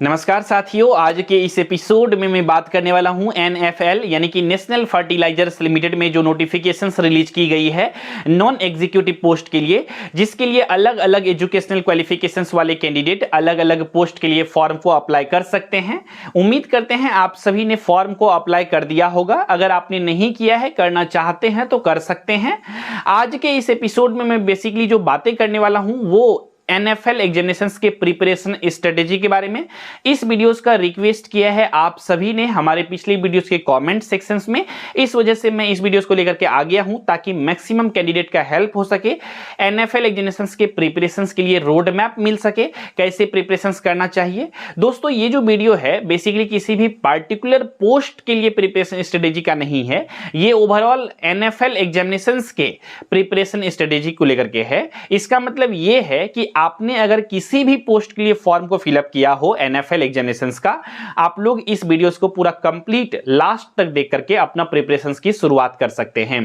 नमस्कार साथियों, आज के इस एपिसोड में मैं बात करने वाला हूं NFL यानी कि नेशनल फर्टिलाइजर्स लिमिटेड में जो नोटिफिकेशंस रिलीज की गई है नॉन एग्जीक्यूटिव पोस्ट के लिए, जिसके लिए अलग अलग एजुकेशनल क्वालिफिकेशंस वाले कैंडिडेट अलग अलग पोस्ट के लिए फॉर्म को अप्लाई कर सकते हैं। उम्मीद करते हैं आप सभी ने फॉर्म को अप्लाई कर दिया होगा। अगर आपने नहीं किया है, करना चाहते हैं तो कर सकते हैं। आज के इस एपिसोड में मैं बेसिकली जो बातें करने वाला हूं वो NFL एग्जामिनेशंस के प्रिपरेशन स्ट्रेटेजी के बारे में। इस वीडियोस का रिक्वेस्ट किया है आप सभी ने हमारे पिछले वीडियोस के कमेंट सेक्शंस में, इस वजह से मैं इस वीडियोस को लेकर के आ गया हूं ताकि मैक्सिमम कैंडिडेट का हेल्प हो सके। NFL एग्जामिनेशंस के प्रिपरेशंस के लिए रोड मैप मिल सके, कैसे प्रिपरेशंस करना चाहिए। दोस्तों, ये जो वीडियो है बेसिकली किसी भी पार्टिकुलर पोस्ट के लिए प्रिपरेशन स्ट्रेटेजी का नहीं है, ये ओवरऑल NFL एग्जामिनेशंस के प्रिपरेशन स्ट्रेटेजी को लेकर के है। इसका मतलब ये है कि आपने अगर किसी भी पोस्ट के लिए फॉर्म को फिलअप किया हो NFL एग्जामिनेशंस का, आप लोग इस वीडियोस को पूरा कंप्लीट लास्ट तक देख करके अपना प्रिपरेशंस की शुरुआत कर सकते हैं।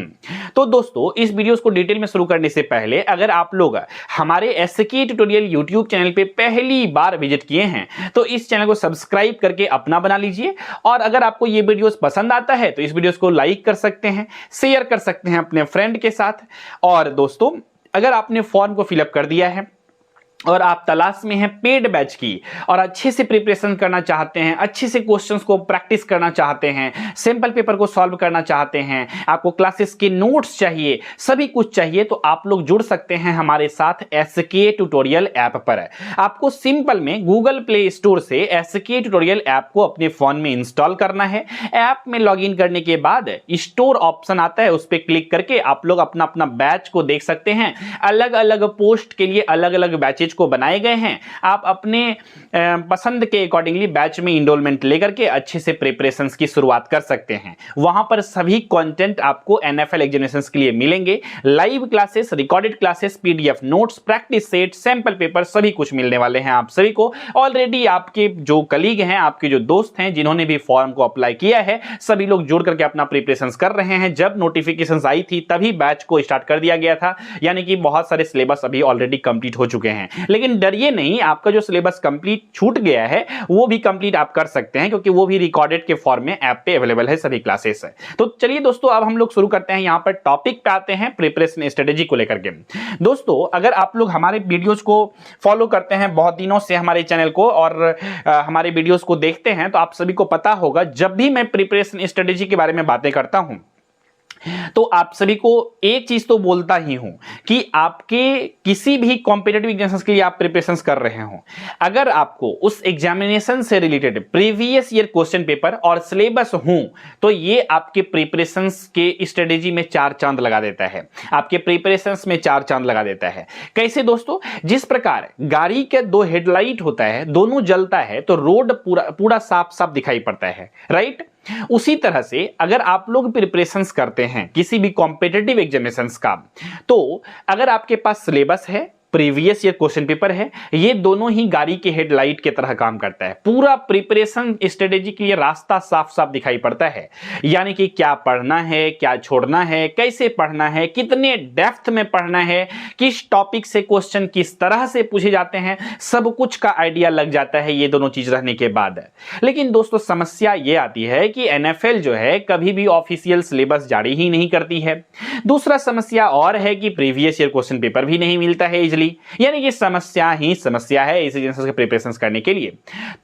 तो दोस्तों, इस वीडियोस को डिटेल में शुरू करने से पहले अगर आप लोग हमारे SK ट्यूटोरियल यूट्यूब चैनल पे पहली बार विजिट किए हैं तो इस चैनल को सब्सक्राइब करके अपना बना लीजिए। और अगर आपको ये वीडियोस पसंद आता है तो इस वीडियोस को लाइक कर सकते हैं, शेयर कर सकते हैं अपने फ्रेंड के साथ। और दोस्तों, अगर आपने फॉर्म को फिलअप कर दिया है और आप तलाश में हैं पेड बैच की और अच्छे से प्रिपरेशन करना चाहते हैं, अच्छे से क्वेश्चंस को प्रैक्टिस करना चाहते हैं, सैंपल पेपर को सॉल्व करना चाहते हैं, आपको क्लासेस के नोट्स चाहिए, सभी कुछ चाहिए, तो आप लोग जुड़ सकते हैं हमारे साथ SK ट्यूटोरियल ऐप पर। आपको सिंपल में गूगल प्ले स्टोर से SK ट्यूटोरियल ऐप को अपने फोन में इंस्टॉल करना है। ऐप में लॉगिन करने के बाद स्टोर ऑप्शन आता है, उस पर क्लिक करके आप लोग अपना अपना बैच को देख सकते हैं। अलग अलग पोस्ट के लिए अलग अलग बैचेज को बनाए गए हैं। आप अपने पसंद के अकॉर्डिंगली बैच में इनरोलमेंट लेकर के अच्छे से प्रिपरेशंस की शुरुआत कर सकते हैं। वहां पर सभी कंटेंट आपको NFL एग्जामिनेशंस के लिए मिलेंगे। Live classes, recorded classes, PDF notes, practice set, sample paper, सभी कुछ मिलने वाले हैं आप सभी को। ऑलरेडी आपके जो कलीग हैं, आपके जो दोस्त हैं जिन्होंने भी फॉर्म को अप्लाई किया है, सभी लोग जुड़ करके अपना प्रिपरेशंस कर रहे हैं। जब नोटिफिकेशंस आई थी तभी बैच को स्टार्ट कर दिया गया था, यानी कि बहुत सारे सिलेबस अभी ऑलरेडी कंप्लीट हो चुके हैं। लेकिन डरिए नहीं, आपका जो सिलेबस कंप्लीट छूट गया है वो भी कंप्लीट आप कर सकते हैं, क्योंकि वो भी रिकॉर्डेड के फॉर्म में ऐप पे अवेलेबल है, सभी क्लासेस है। तो चलिए दोस्तों, अब हम लोग शुरू करते हैं। यहां पर टॉपिक पे आते हैं प्रिपरेशन स्ट्रेटेजी को लेकर के। दोस्तों, अगर आप लोग हमारे वीडियोस को फॉलो करते हैं बहुत दिनों से हमारे चैनल को और हमारे वीडियोस को देखते हैं, तो आप सभी को पता होगा जब भी मैं प्रिपरेशन स्ट्रेटेजी के बारे में बातें करता हूं तो आप सभी को एक चीज तो बोलता ही हूं कि आपके किसी भी कॉम्पिटिटिव एग्जामिनेशंस के लिए आप प्रिपरेशंस कर रहे हो, अगर आपको उस एग्जामिनेशन से related previous year question paper और सिलेबस हो तो ये आपके प्रिपरेशंस के स्ट्रेटेजी में चार चांद लगा देता है, आपके प्रिपरेशंस में चार चांद लगा देता है। कैसे दोस्तों? जिस प्रकार गाड़ी के दो हेडलाइट होता है, दोनों जलता है तो रोड पूरा साफ साफ दिखाई पड़ता है, राइट? उसी तरह से अगर आप लोग प्रिपरेशंस करते हैं किसी भी कॉम्पिटिटिव एग्जामिनेशंस का, तो अगर आपके पास सिलेबस है, प्रीवियस ईयर क्वेश्चन पेपर है, ये दोनों ही गाड़ी के हेडलाइट की तरह काम करता है। पूरा प्रिपरेशन स्ट्रेटेजी के लिए रास्ता साफ साफ दिखाई पड़ता है, यानी कि क्या पढ़ना है, क्या छोड़ना है, कैसे पढ़ना है, कितने डेप्थ में पढ़ना है, किस टॉपिक से क्वेश्चन किस तरह से पूछे जाते हैं, सब कुछ का आइडिया लग जाता है ये दोनों चीज रहने के बाद। लेकिन दोस्तों, समस्या ये आती है कि NFL जो है कभी भी ऑफिशियल सिलेबस जारी ही नहीं करती है। दूसरा समस्या और है कि प्रीवियस ईयर क्वेश्चन पेपर भी नहीं मिलता है इजीली, यानी कि समस्या ही समस्या है इस एग्जामिनेशन के प्रिपरेशंस करने के लिए।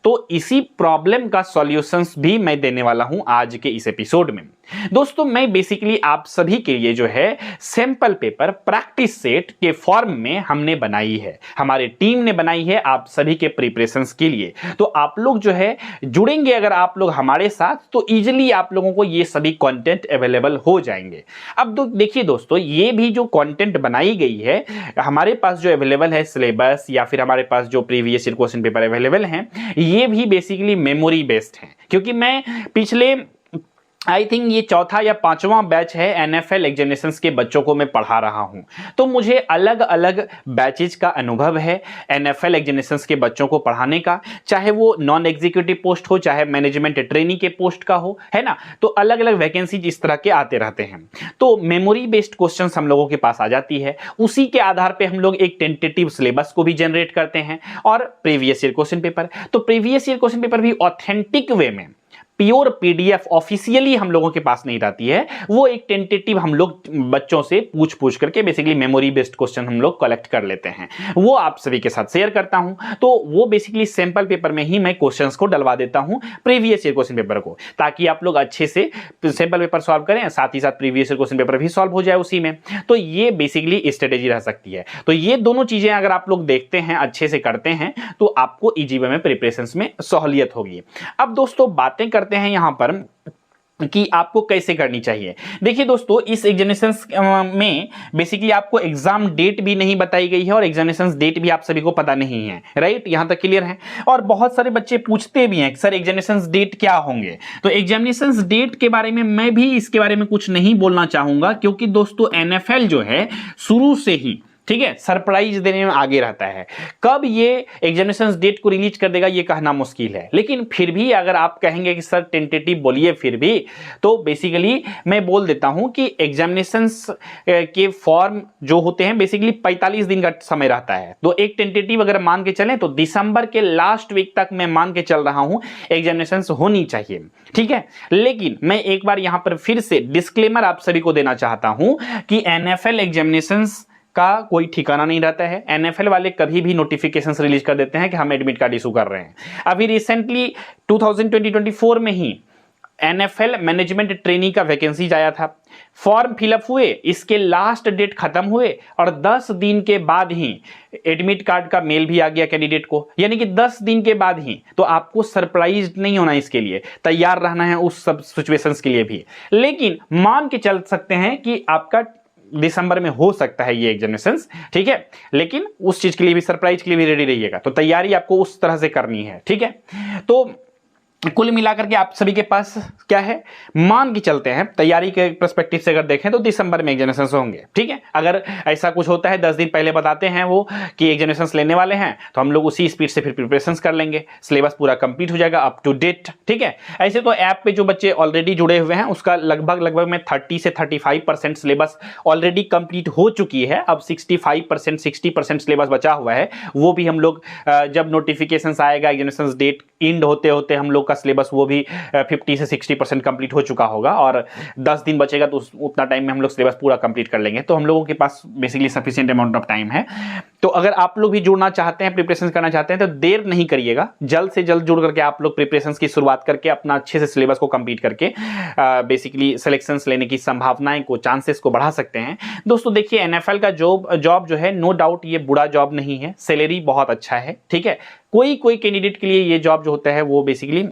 तो इसी प्रॉब्लम का सॉल्यूशंस भी मैं देने वाला हूं आज के इस एपिसोड में। दोस्तों, मैं बेसिकली आप सभी के लिए जो है सैंपल पेपर प्रैक्टिस सेट के फॉर्म में हमने बनाई है, हमारे टीम ने बनाई है आप सभी के प्रिपरेशंस के लिए। तो आप लोग जो है जुड़ेंगे अगर आप लोग हमारे साथ, तो इजीली आप लोगों को ये सभी कंटेंट अवेलेबल हो जाएंगे। अब देखिए दोस्तों, ये भी जो कंटेंट बनाई गई है, हमारे पास जो अवेलेबल है सिलेबस या फिर हमारे पास जो previous year question paper available हैं, ये भी बेसिकली मेमोरी बेस्ड हैं, क्योंकि मैं पिछले आई थिंक ये चौथा या पांचवा बैच है NFL एग्जामिनेशंस के बच्चों को मैं पढ़ा रहा हूं। तो मुझे अलग अलग बैचेज का अनुभव है NFL एग्जामिनेशंस के बच्चों को पढ़ाने का, चाहे वो नॉन एग्जीक्यूटिव पोस्ट हो, चाहे मैनेजमेंट ट्रेनी के पोस्ट का हो, है ना। तो अलग अलग वैकेंसी इस तरह के आते रहते हैं। तो मेमोरी बेस्ड क्वेश्चन हम लोगों के पास आ जाती है, उसी के आधार पर हम लोग एक टेंटेटिव सिलेबस को भी जनरेट करते हैं और प्रीवियस ईयर क्वेश्चन पेपर। तो प्रीवियस ईयर क्वेश्चन पेपर भी ऑथेंटिक वे में प्योर PDF ऑफिशियली हम लोगों के पास नहीं रहती है, वो एक टेंटेटिव हम लोग बच्चों से पूछ करके बेसिकली मेमोरी बेस्ड क्वेश्चन हम लोग कलेक्ट कर लेते हैं, वो आप सभी के साथ शेयर करता हूं। तो वो बेसिकली सैंपल पेपर में ही मैं क्वेश्चंस को डलवा देता हूं, प्रीवियस ईयर क्वेश्चन पेपर को, ताकि आप लोग अच्छे से सैंपल पेपर सॉल्व करें, साथ ही साथ प्रीवियस ईयर क्वेश्चन पेपर भी सॉल्व हो जाए उसी में। तो ये बेसिकली स्ट्रेटेजी रह सकती है। तो ये दोनों चीजें अगर आप लोग देखते हैं, अच्छे से करते हैं, तो आपको इजी वे में प्रिपरेशंस में सहूलियत होगी। अब दोस्तों बातें करते हैं यहां पर कि आपको कैसे करनी चाहिए। देखिए दोस्तों, इस एग्जामिनेशंस में बेसिकली आपको एग्जाम डेट भी नहीं बताई गई है और एग्जामिनेशंस डेट भी आप सभी को पता नहीं है, राइट। यहां तक क्लियर है। और बहुत सारे बच्चे पूछते भी हैं सर एग्जामिनेशंस डेट क्या होंगे। तो एग्जामिनेशंस डेट के बारे में मैं भी इसके बारे में कुछ नहीं बोलना चाहूंगा, क्योंकि दोस्तों NFL जो है शुरू से ही, ठीक है, सरप्राइज देने में आगे रहता है। कब ये एग्जामिनेशंस डेट को रिलीज कर देगा ये कहना मुश्किल है, लेकिन फिर भी अगर आप कहेंगे कि सर टेंटेटिव बोलिए फिर भी, तो बेसिकली मैं बोल देता हूं कि एग्जामिनेशंस के फॉर्म जो होते हैं बेसिकली 45 दिन का समय रहता है। तो एक टेंटेटिव अगर मान के चलें तो दिसंबर के लास्ट वीक तक मैं मान के चल रहा हूं एग्जामिनेशंस होनी चाहिए, ठीक है। लेकिन मैं एक बार यहां पर फिर से डिस्क्लेमर आप सभी को देना चाहता हूं कि NFL एग्जामिनेशंस का कोई ठिकाना नहीं रहता है। NFL वाले कभी भी नोटिफिकेशंस रिलीज कर देते हैं कि हम एडमिट कार्ड इशू कर रहे हैं। अभी रिसेंटली 2020-24 में ही NFL मैनेजमेंट ट्रेनी का वैकेंसी आया था, फॉर्म फिलअप हुए, इसके लास्ट डेट खत्म हुए और 10 दिन के बाद ही एडमिट कार्ड का मेल भी आ गया कैंडिडेट को, यानी कि 10 दिन के बाद ही। तो आपको सरप्राइज नहीं होना, इसके लिए तैयार रहना है उस सब सिचुएशंस के लिए भी। लेकिन मान के चल सकते हैं कि आपका दिसंबर में हो सकता है ये एग्जामिनेशंस, ठीक है। लेकिन उस चीज के लिए भी, सरप्राइज के लिए भी रेडी रहिएगा। तो तैयारी आपको उस तरह से करनी है, ठीक है। तो कुल मिलाकर के आप सभी के पास क्या है, मान के चलते हैं तैयारी के पर्सपेक्टिव से अगर देखें तो दिसंबर में एग्जामिनेशंस होंगे, ठीक है। अगर ऐसा कुछ होता है 10 दिन पहले बताते हैं वो कि एग्जामिनेशंस लेने वाले हैं, तो हम लोग उसी स्पीड से फिर प्रिपरेशंस कर लेंगे, सिलेबस पूरा कंप्लीट हो जाएगा अप टू डेट, ठीक है। ऐसे तो ऐप पे जो बच्चे ऑलरेडी जुड़े हुए हैं उसका लगभग में 30 से 35% सिलेबस ऑलरेडी कंप्लीट हो चुकी है। अब 65% 60% सिलेबस बचा हुआ है, वो भी हम लोग जब नोटिफिकेशंस आएगा एग्जामिनेशंस डेट इंड होते होते हम लोग का सिलेबस वो भी 50 से 60% कंप्लीट हो चुका होगा और 10 दिन बचेगा, तो उतना टाइम में हम लोग सिलेबस पूरा कंप्लीट कर लेंगे। तो हम लोगों के पास basically sufficient amount of time है। तो अगर आप लोग भी जुड़ना चाहते हैं, प्रिपरेशन करना चाहते हैं, तो देर नहीं करिएगा, जल्द से जल्द जुड़ करके आप लोग प्रिपरेशन की शुरुआत करके अपना अच्छे से सिलेबस को कंप्लीट करके बेसिकली सिलेक्शंस लेने की संभावनाएं को, चांसेस को बढ़ा सकते हैं। दोस्तों देखिए, NFL का जॉब जो है, नो डाउट ये बुरा जॉब नहीं है, सैलरी बहुत अच्छा है, ठीक है। कोई कैंडिडेट के लिए ये जॉब जो होता है वो बेसिकली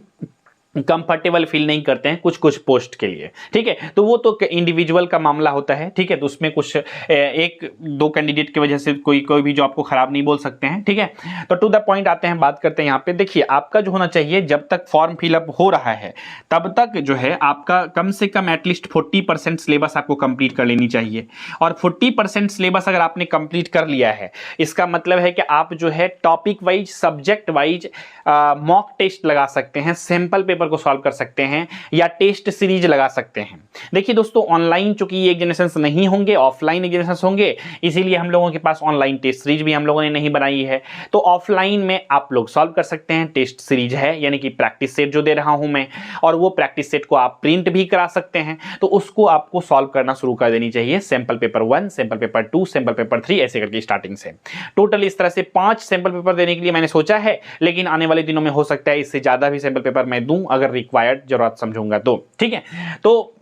कंफर्टेबल फील नहीं करते हैं कुछ पोस्ट के लिए, ठीक है। तो वो तो इंडिविजुअल का मामला होता है, ठीक है। तो उसमें कुछ एक दो कैंडिडेट की वजह से कोई भी जॉब को खराब नहीं बोल सकते हैं, ठीक है। तो टू द पॉइंट आते हैं, बात करते हैं यहाँ पे। देखिए, आपका जो होना चाहिए, जब तक फॉर्म फिलअप हो रहा है तब तक जो है आपका कम से कम एटलीस्ट 40% सिलेबस आपको कंप्लीट कर लेनी चाहिए। और 40% सिलेबस अगर आपने कंप्लीट कर लिया है, इसका मतलब है कि आप जो है topic wise, subject wise mock test लगा सकते हैं, सैंपल पेपर को सॉल्व कर सकते हैं, या टेस्ट सीरीज लगा सकते हैं। देखिए दोस्तों, ऑनलाइन चूंकि ये एग्जामिनेशंस नहीं होंगे, ऑफलाइन एग्जामिनेशंस होंगे, इसीलिए हम लोगों के पास ऑनलाइन टेस्ट सीरीज भी हम लोगों ने नहीं बनाई है। तो ऑफलाइन में आप लोग सॉल्व कर सकते हैं, टेस्ट सीरीज है, यानी कि प्रैक्टिस सेट जो दे रहा हूं मैं, और वो प्रैक्टिस सेट को आप प्रिंट भी करा सकते हैं। तो उसको आपको सॉल्व करना शुरू कर देनी चाहिए, sample paper 1, sample paper 2, sample paper 3, ऐसे करके स्टार्टिंग से। टोटल इस तरह से 5 सैंपल पेपर देने के लिए मैंने सोचा है, लेकिन आने वाले दिनों में हो सकता है इससे ज्यादा भी सैंपल पेपर मैं दूं, अगर रिक्वायर्ड जरूरत समझूंगा तो, ठीक है। तो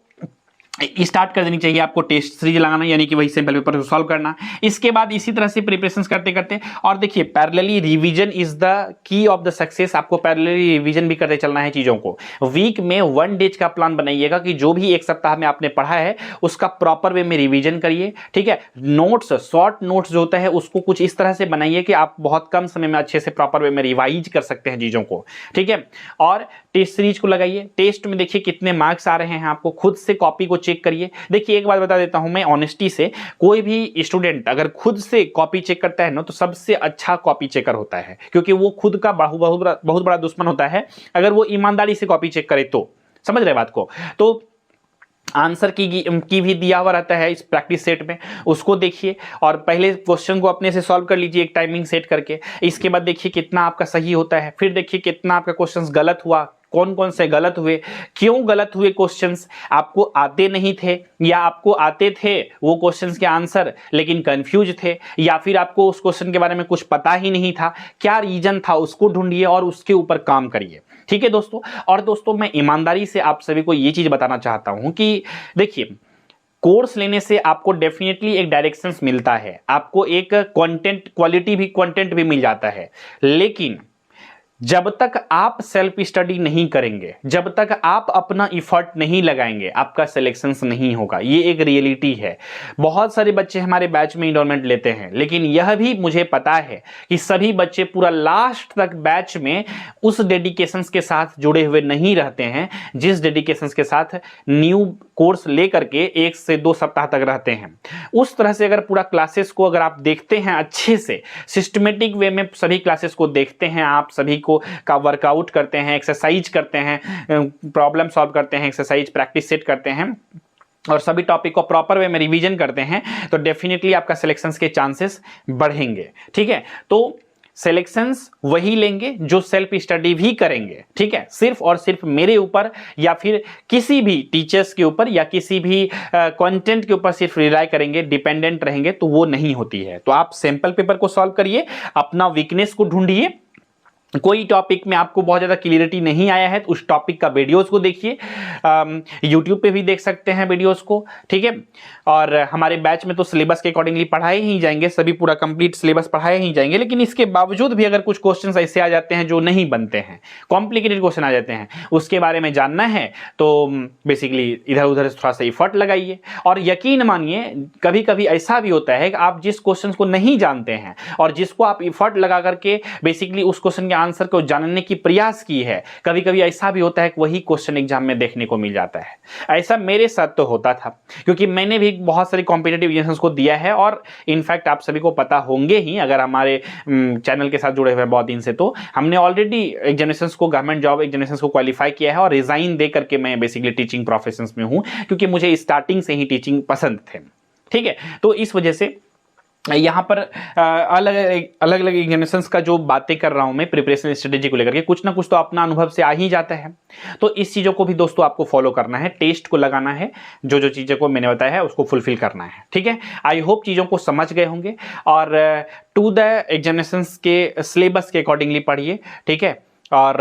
स्टार्ट कर देनी चाहिए आपको टेस्ट सीरीज लगाना, यानी कि वही सैंपल पेपर को सॉल्व करना। इसके बाद इसी तरह से प्रिपरेशंस करते करते, और देखिए parallelly revision is the key of the success. आपको पैरेलली रिवीजन भी करते चलना है चीजों को। वीक में 1 डेज का प्लान बनाइएगा कि जो भी एक सप्ताह में आपने पढ़ा है उसका प्रॉपर वे में रिवीजन करिए, ठीक है। नोट्स, शॉर्ट नोट्स जो होता है उसको कुछ इस तरह से बनाइए कि आप बहुत कम समय में अच्छे से प्रॉपर वे में रिवाइज कर सकते हैं चीजों को, ठीक है। और टेस्ट सीरीज को लगाइए। टेस्ट में देखिए कितने मार्क्स आ रहे हैं, आपको खुद से कॉपी को चेक करिए। देखिए एक बात बता देता हूं मैं ऑनेस्टी से, कोई भी स्टूडेंट अगर खुद से कॉपी चेक करता है ना तो सबसे अच्छा कॉपी चेकर होता है, क्योंकि वो खुद का बहुत बड़ा दुश्मन होता है अगर वो ईमानदारी से कॉपी चेक करे तो। समझ रहे बात को? तो आंसर की भी दिया हुआ रहता है इस प्रैक्टिस सेट में, उसको देखिए और पहले क्वेश्चन को अपने से सॉल्व कर लीजिए एक टाइमिंग सेट करके। इसके बाद देखिए कितना आपका सही होता है, फिर देखिए कितना आपका क्वेश्चंस गलत हुआ, कौन कौन से गलत हुए, क्यों गलत हुए क्वेश्चंस, आपको आते नहीं थे या आपको आते थे वो क्वेश्चंस के आंसर लेकिन कंफ्यूज थे, या फिर आपको उस क्वेश्चन के बारे में कुछ पता ही नहीं था, क्या रीजन था उसको ढूंढिए और उसके ऊपर काम करिए, ठीक है दोस्तों। और दोस्तों मैं ईमानदारी से आप सभी को ये चीज बताना चाहता हूं कि देखिए कोर्स लेने से आपको डेफिनेटली एक डायरेक्शंस मिलता है, आपको एक कंटेंट क्वालिटी भी कंटेंट भी मिल जाता है, लेकिन जब तक आप सेल्फ स्टडी नहीं करेंगे, जब तक आप अपना इफर्ट नहीं लगाएंगे, आपका सिलेक्शंस नहीं होगा। ये एक रियलिटी है। बहुत सारे बच्चे हमारे बैच में इनरोलमेंट लेते हैं, लेकिन यह भी मुझे पता है कि सभी बच्चे पूरा लास्ट तक बैच में उस डेडिकेशंस के साथ जुड़े हुए नहीं रहते हैं जिस डेडिकेशंस के साथ न्यू कोर्स लेकर के 1 से 2 सप्ताह तक रहते हैं। उस तरह से अगर पूरा क्लासेस को अगर आप देखते हैं अच्छे से, सिस्टमेटिक वे में सभी क्लासेस को देखते हैं, आप सभी को का वर्कआउट करते हैं, एक्सरसाइज करते हैं, प्रॉब्लम सॉल्व करते हैं, एक्सरसाइज प्रैक्टिस सेट करते हैं और सभी टॉपिक को प्रॉपर वे में रिवीजन करते हैं, तो डेफिनेटली आपका सिलेक्शंस के चांसेस बढ़ेंगे, ठीक है। तो सिलेक्शंस वही लेंगे जो सेल्फ स्टडी भी करेंगे, ठीक है। सिर्फ और सिर्फ मेरे ऊपर या फिर किसी भी टीचर्स के ऊपर या किसी भी कंटेंट के ऊपर सिर्फ रिलाय करेंगे, डिपेंडेंट रहेंगे, तो वो नहीं होती है। तो आप सैंपल पेपर को सॉल्व करिए, अपना वीकनेस को ढूंढिए। कोई टॉपिक में आपको बहुत ज़्यादा क्लियरिटी नहीं आया है तो उस टॉपिक का वीडियोस को देखिए, यूट्यूब पे भी देख सकते हैं वीडियोस को, ठीक है। और हमारे बैच में तो सिलेबस के अकॉर्डिंगली पढ़ाए ही जाएंगे, सभी पूरा कंप्लीट सिलेबस पढ़ाए ही जाएंगे, लेकिन इसके बावजूद भी अगर कुछ क्वेश्चंस ऐसे आ जाते हैं जो नहीं बनते हैं, कॉम्प्लिकेटेड क्वेश्चन आ जाते हैं, उसके बारे में जानना है तो बेसिकली इधर उधर थोड़ा सा इफर्ट लगाइए। और यकीन मानिए कभी कभी ऐसा भी होता है कि आप जिस क्वेश्चन को नहीं जानते हैं और जिसको आप इफर्ट लगा करके बेसिकली उस क्वेश्चन के आंसर को जानने की प्रयास की है, कभी कभी ऐसा भी होता है कि वही क्वेश्चन एग्जाम में देखने को मिल जाता है। ऐसा मेरे साथ तो होता था, क्योंकि मैंने भी बहुत सारी कॉम्पिटिटिव एग्जाम्स को दिया है और इनफैक्ट आप सभी को पता होंगे ही अगर हमारे चैनल के साथ जुड़े हुए बहुत दिन से, तो हमने ऑलरेडी एग्जामिनेशंस को, गवर्नमेंट जॉब एग्जामिनेशंस को क्वालिफाई किया है और रिजाइन दे करके मैं बेसिकली टीचिंग प्रोफेशन में हूं, क्योंकि मुझे स्टार्टिंग से ही टीचिंग पसंद थे, ठीक है। तो इस वजह से यहाँ पर अलग अलग एग्जामिनेशंस का जो बातें कर रहा हूं मैं प्रिपरेशन स्ट्रेटेजी को लेकर के, कुछ ना कुछ तो अपना अनुभव से आ ही जाता है। तो इस चीज़ों को भी दोस्तों आपको फॉलो करना है, टेस्ट को लगाना है, जो जो चीज़ों को मैंने बताया है उसको फुलफिल करना है, ठीक है। आई होप चीज़ों को समझ गए होंगे और टू द एग्जामिनेशंस के सिलेबस के अकॉर्डिंगली पढ़िए, ठीक है। और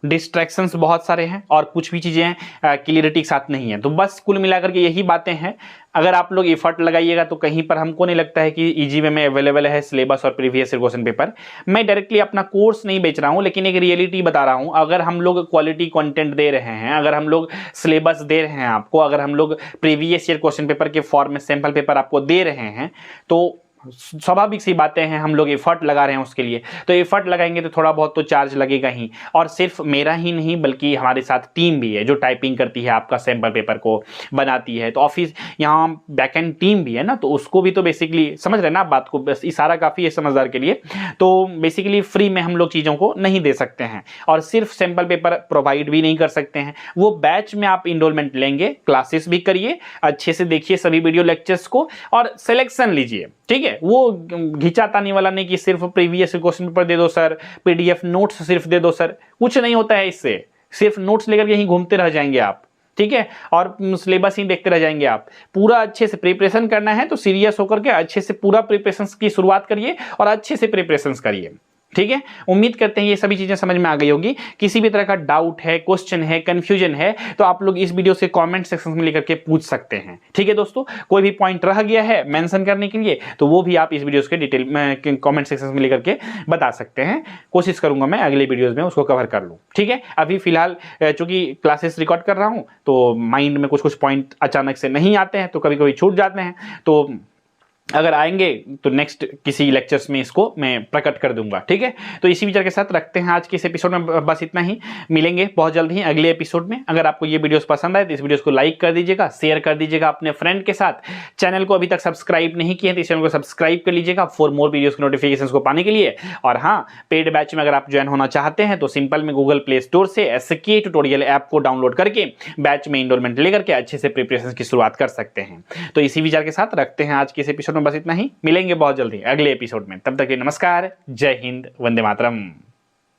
डिस्ट्रैक्शंस बहुत सारे हैं और कुछ भी चीज़ें क्लियरिटी के साथ नहीं है। तो बस कुल मिलाकर के यही बातें हैं। अगर आप लोग एफर्ट लगाइएगा तो कहीं पर हमको नहीं लगता है कि इजी वे में अवेलेबल है सिलेबस और प्रीवियस ईयर क्वेश्चन पेपर। मैं डायरेक्टली अपना कोर्स नहीं बेच रहा हूं, लेकिन एक रियलिटी बता रहा हूं। अगर हम लोग क्वालिटी कंटेंट दे रहे हैं, अगर हम लोग सिलेबस दे रहे हैं आपको, अगर हम लोग प्रीवियस ईयर क्वेश्चन पेपर के फॉर्म में सैंपल पेपर आपको दे रहे हैं, तो स्वाभाविक सी बातें हैं, हम लोग एफर्ट लगा रहे हैं उसके लिए, तो एफर्ट लगाएंगे तो थोड़ा बहुत तो चार्ज लगेगा ही। और सिर्फ मेरा ही नहीं बल्कि हमारे साथ टीम भी है जो टाइपिंग करती है, आपका सैंपल पेपर को बनाती है। तो ऑफिस यहाँ बैकएंड टीम भी है ना, तो उसको भी तो बेसिकली समझ रहे ना आप बात को, बस इशारा काफ़ी है समझदार के लिए। तो बेसिकली फ्री में हम लोग चीज़ों को नहीं दे सकते हैं और सिर्फ सैंपल पेपर प्रोवाइड भी नहीं कर सकते हैं। वो बैच में आप इनरोलमेंट लेंगे, क्लासेस भी करिए, अच्छे से देखिए सभी वीडियो लेक्चर्स को और सिलेक्शन लीजिए, ठीक है। वो घिंचातानी वाला नहीं कि सिर्फ प्रीवियस क्वेश्चन पेपर दे दो सर, पीडीएफ नोट्स सिर्फ दे दो सर, कुछ नहीं होता है इससे। सिर्फ नोट्स लेकर यहीं घूमते रह जाएंगे आप, ठीक है, और सिलेबस ही देखते रह जाएंगे आप। पूरा अच्छे से प्रिपरेशन करना है तो सीरियस होकर के अच्छे से पूरा प्रिपरेशन की शुरुआत करिए और अच्छे से प्रिपरेशन करिए, ठीक है, उम्मीद करते हैं ये सभी चीजें समझ में आ गई होगी। किसी भी तरह का डाउट है, क्वेश्चन है, कंफ्यूजन है तो आप लोग इस वीडियो से कमेंट सेक्शन में लेकर के पूछ सकते हैं। ठीक है दोस्तों, कोई भी पॉइंट रह गया है मेंशन करने के लिए तो वो भी आप इस वीडियो के डिटेल में कमेंट सेक्शन में लेकर के बता सकते हैं। कोशिश करूंगा मैं अगले वीडियोस में उसको कवर कर लूं। ठीक है, अभी फिलहाल चूंकि क्लासेस रिकॉर्ड कर रहा हूं तो माइंड में कुछ कुछ पॉइंट अचानक से नहीं आते हैं, तो कभी कभी छूट जाते हैं, तो अगर आएंगे तो नेक्स्ट किसी लेक्चर्स में इसको मैं प्रकट कर दूंगा। ठीक है, तो इसी विचार के साथ रखते हैं आज के इस एपिसोड में बस इतना ही। मिलेंगे बहुत जल्द ही अगले एपिसोड में। अगर आपको ये वीडियोस पसंद आए तो इस वीडियोस को लाइक कर दीजिएगा, शेयर कर दीजिएगा अपने फ्रेंड के साथ। चैनल को अभी तक सब्सक्राइब नहीं किया तो इस चैनल को सब्सक्राइब कर लीजिएगा फॉर मोर वीडियोस के नोटिफिकेशन को पाने के लिए। और हाँ, पेड बैच में अगर आप ज्वाइन होना चाहते हैं तो सिंपल में गूगल प्ले स्टोर से SK ट्यूटोरियल ऐप को डाउनलोड करके बैच में इनरोलमेंट लेकर के अच्छे से प्रिपरेशन की शुरुआत कर सकते हैं। तो इसी विचार के साथ रखते हैं आज के इस एपिसोड में बस इतना ही। मिलेंगे बहुत जल्दी अगले एपिसोड में, तब तक के नमस्कार, जय हिंद, वंदे मातरम।